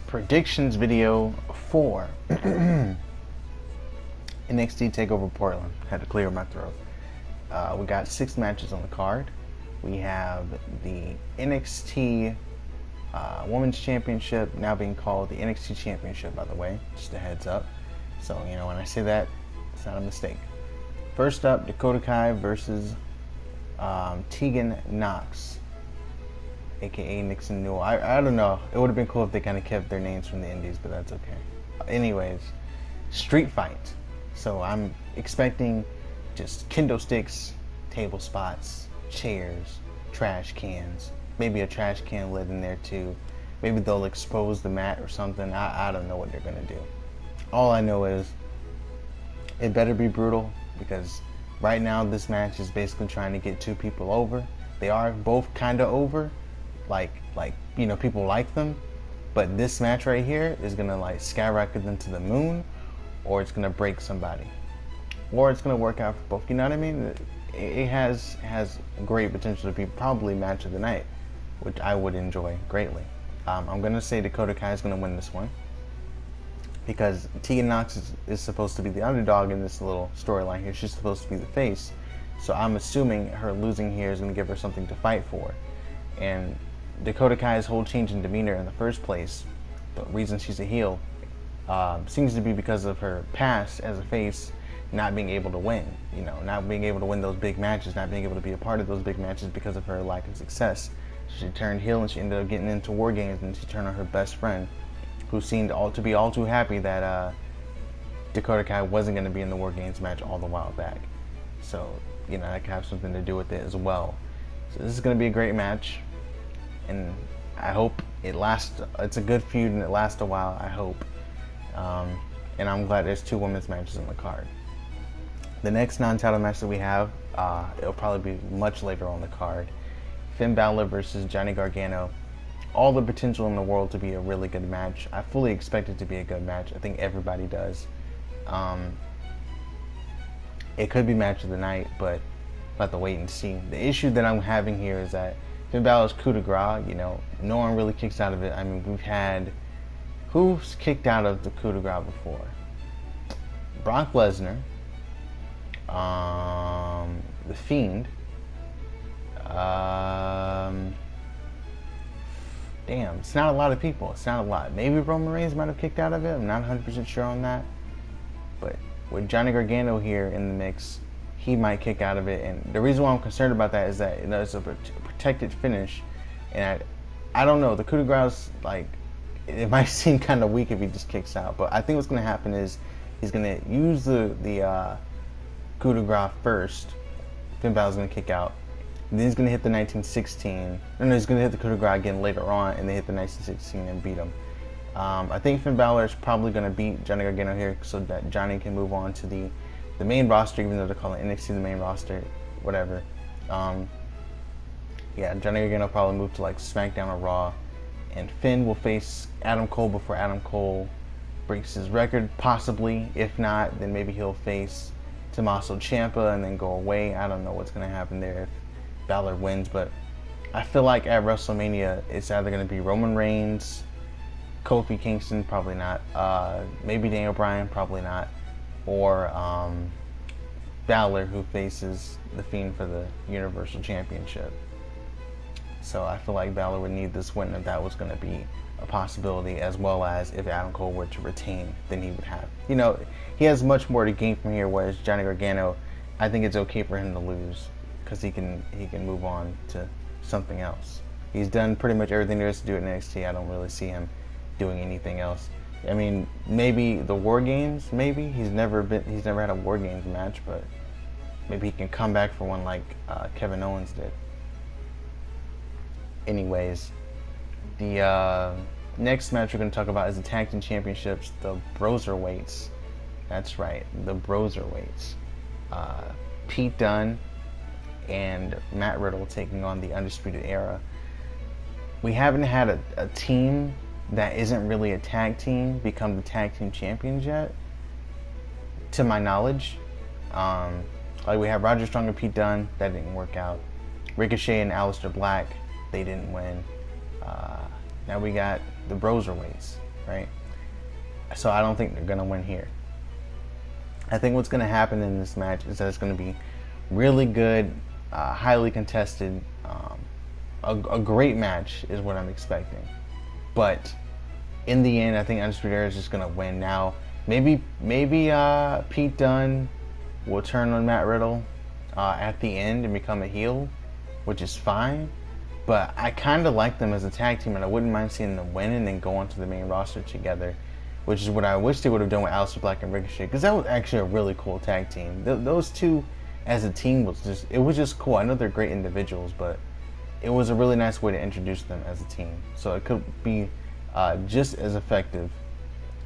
predictions video for NXT Takeover Portland. Had to clear my throat. We got 6 matches on the card. We have the NXT Women's Championship, now being called the NXT Championship, by the way, just a heads up. So, when I say that, it's not a mistake. First up, Dakota Kai versus Tegan Knox, aka Nixon Newell. I don't know. It would have been cool if they kind of kept their names from the indies, but that's okay. Anyways, street fight. So I'm expecting just kendo sticks, table spots, chairs, trash cans, maybe a trash can lid in there too. Maybe they'll expose the mat or something. I don't know what they're gonna do. All I know is it better be brutal, because right now this match is basically trying to get 2 people over. They are both kind of over, like people like them, but this match right here is gonna skyrocket them to the moon, or it's gonna break somebody, or it's gonna work out for both. You know what I mean? It has great potential to be probably match of the night, which I would enjoy greatly. I'm gonna say Dakota Kai is gonna win this one, because Tegan Knox is supposed to be the underdog in this little storyline here. She's supposed to be the face, so I'm assuming her losing here is gonna give her something to fight for. And Dakota Kai's whole change in demeanor in the first place, the reason she's a heel, seems to be because of her past as a face, not being able to win, not being able to win those big matches, not being able to be a part of those big matches because of her lack of success. She turned heel and she ended up getting into War Games, and she turned on her best friend, who seemed to be all too happy that Dakota Kai wasn't going to be in the War Games match all the while back. So, that could have something to do with it as well. So this is going to be a great match, and I hope it lasts. It's a good feud and it lasts a while, I hope. And I'm glad there's 2 women's matches on the card. The next non-title match that we have, it'll probably be much later on the card. Finn Balor versus Johnny Gargano. All the potential in the world to be a really good match. I fully expect it to be a good match. I think everybody does. It could be match of the night, but we'll have to wait and see. The issue that I'm having here is that Finn Balor's coup de grace, no one really kicks out of it. I mean, we've had... Who's kicked out of the coup de grace before? Brock Lesnar. The Fiend. Damn, it's not a lot of people. It's not a lot. Maybe Roman Reigns might have kicked out of it. I'm not 100% sure on that. But with Johnny Gargano here in the mix, he might kick out of it. And the reason why I'm concerned about that is that it's a protected finish. And I don't know. The coup de grace, it might seem kind of weak if he just kicks out. But I think what's going to happen is he's going to use the coup de grace first. Finn Balor's going to kick out. Then he's going to hit the 1916. No, he's going to hit the coup de grace again later on, and then hit the 1916 and beat him. I think Finn Balor is probably going to beat Johnny Gargano here so that Johnny can move on to the main roster, even though they're calling NXT the main roster, whatever. Yeah, Johnny Gargano probably move to SmackDown or Raw, and Finn will face Adam Cole before Adam Cole breaks his record, possibly. If not, then maybe he'll face Tommaso Ciampa and then go away. I don't know what's going to happen there if Balor wins, but I feel like at WrestleMania it's either going to be Roman Reigns, Kofi Kingston, probably not, maybe Daniel Bryan, probably not, or Balor, who faces The Fiend for the Universal Championship. So I feel like Balor would need this win if that was going to be a possibility, as well as if Adam Cole were to retain, then he would have, he has much more to gain from here, whereas Johnny Gargano, I think it's okay for him to lose, because he can move on to something else. He's done pretty much everything there is to do at NXT. I don't really see him doing anything else. I mean, maybe the War Games, maybe. He's never had a War Games match, but maybe he can come back for one like Kevin Owens did. Anyways, the next match we're going to talk about is the Tag Team Championships, the Broserweights. That's right, the Broserweights. Pete Dunne and Matt Riddle taking on the Undisputed Era. We haven't had a team that isn't really a tag team become the tag team champions yet, to my knowledge. We have Roderick Strong and Pete Dunne, that didn't work out. Ricochet and Aleister Black, they didn't win. Now we got the Broserweights. right? So I don't think they're going to win here. I think what's going to happen in this match is that it's going to be really good, highly contested. A great match is what I'm expecting. But in the end, I think Undisputed Era is just going to win. Now, maybe Pete Dunne will turn on Matt Riddle at the end and become a heel, which is fine. But I kind of like them as a tag team, and I wouldn't mind seeing them win and then go onto the main roster together, which is what I wish they would have done with Aleister Black and Ricochet, because that was actually a really cool tag team. Those two as a team was just cool. I know they're great individuals, but it was a really nice way to introduce them as a team. So it could be just as effective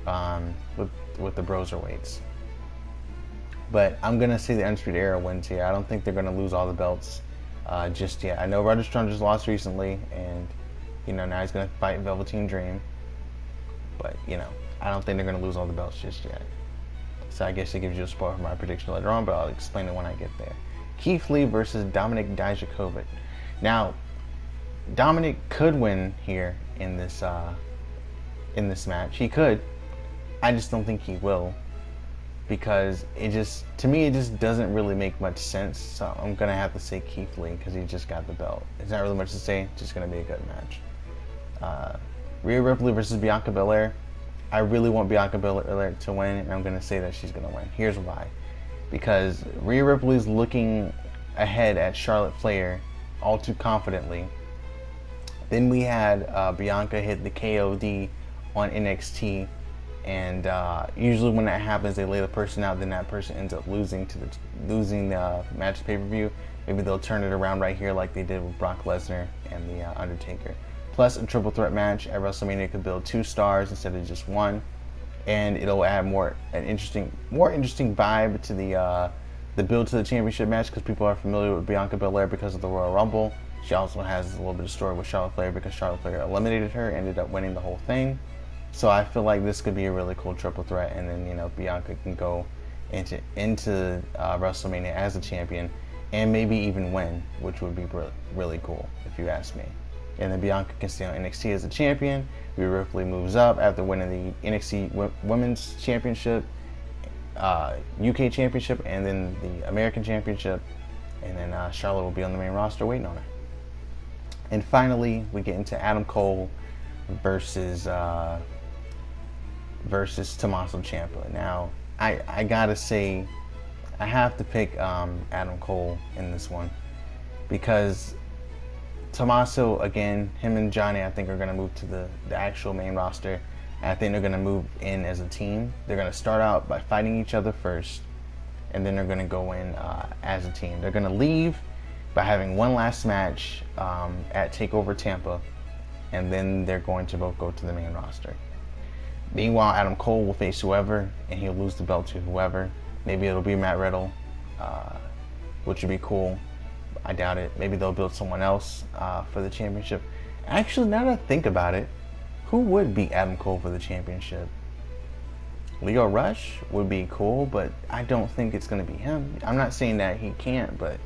with the Broserweights. But I'm gonna say the Undisputed Era wins here. I don't think they're gonna lose all the belts just yet. I know Roderick Strong just lost recently, and now he's gonna fight Velveteen Dream. But I don't think they're gonna lose all the belts just yet. So I guess it gives you a spoiler for my prediction later on, but I'll explain it when I get there. Keith Lee versus Dominik Dijakovic. Now, Dominik could win here in this match. He could. I just don't think he will, because to me it just doesn't really make much sense. So I'm gonna have to say Keith Lee because he just got the belt. It's not really much to say. It's just gonna be a good match. Rhea Ripley versus Bianca Belair. I really want Bianca Belair to win, and I'm gonna say that she's gonna win. Here's why: because Rhea Ripley's looking ahead at Charlotte Flair all too confidently. Then we had Bianca hit the KOD on NXT, and usually when that happens, they lay the person out. Then that person ends up losing the match pay-per-view. Maybe they'll turn it around right here, like they did with Brock Lesnar and the Undertaker. Plus, a triple threat match at WrestleMania could build 2 stars instead of just 1, and it'll add more interesting vibe to the build to the championship match, because people are familiar with Bianca Belair because of the Royal Rumble. She also has a little bit of story with Charlotte Flair because Charlotte Flair eliminated her, ended up winning the whole thing. So I feel like this could be a really cool triple threat, and then Bianca can go into WrestleMania as a champion, and maybe even win, which would be really cool if you ask me. And then Bianca can stay on NXT as a champion. Rhea Ripley moves up after winning the NXT Women's Championship, UK Championship, and then the American Championship. And then Charlotte will be on the main roster waiting on her. And finally, we get into Adam Cole versus Tommaso Ciampa. Now, I gotta say, I have to pick Adam Cole in this one, because Tommaso, again, him and Johnny, I think, are going to move to the actual main roster. And I think they're going to move in as a team. They're going to start out by fighting each other first, and then they're going to go in as a team. They're going to leave by having one last match at Takeover Tampa, and then they're going to both go to the main roster. Meanwhile, Adam Cole will face whoever, and he'll lose the belt to whoever. Maybe it'll be Matt Riddle, which would be cool. I doubt it. Maybe they'll build someone else for the championship. Actually, now that I think about it, who would beat Adam Cole for the championship? Leo Rush would be cool, but I don't think it's going to be him. I'm not saying that he can't, but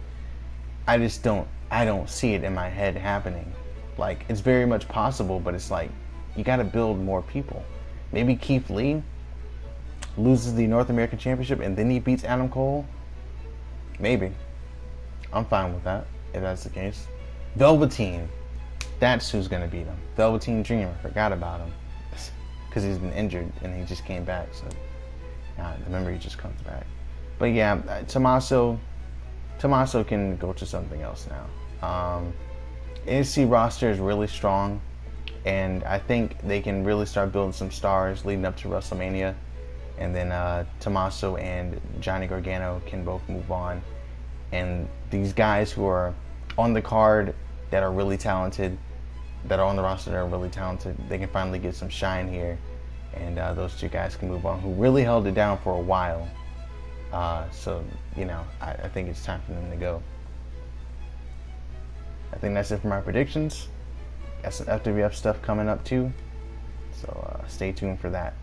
I don't see it in my head happening. Like, it's very much possible, but it's like, you got to build more people. Maybe Keith Lee loses the North American Championship and then he beats Adam Cole. Maybe. I'm fine with that, if that's the case. Velveteen, that's who's going to beat him. Velveteen Dream, I forgot about him. Because he's been injured and he just came back, so the memory just comes back. But yeah, Tommaso can go to something else now. NXT roster is really strong, and I think they can really start building some stars leading up to WrestleMania. And then Tommaso and Johnny Gargano can both move on. And these guys who are on the card that are really talented, that are on the roster that are really talented, they can finally get some shine here. And those 2 guys can move on, who really held it down for a while. So, I think it's time for them to go. I think that's it for my predictions. Got some FWF stuff coming up too. So stay tuned for that.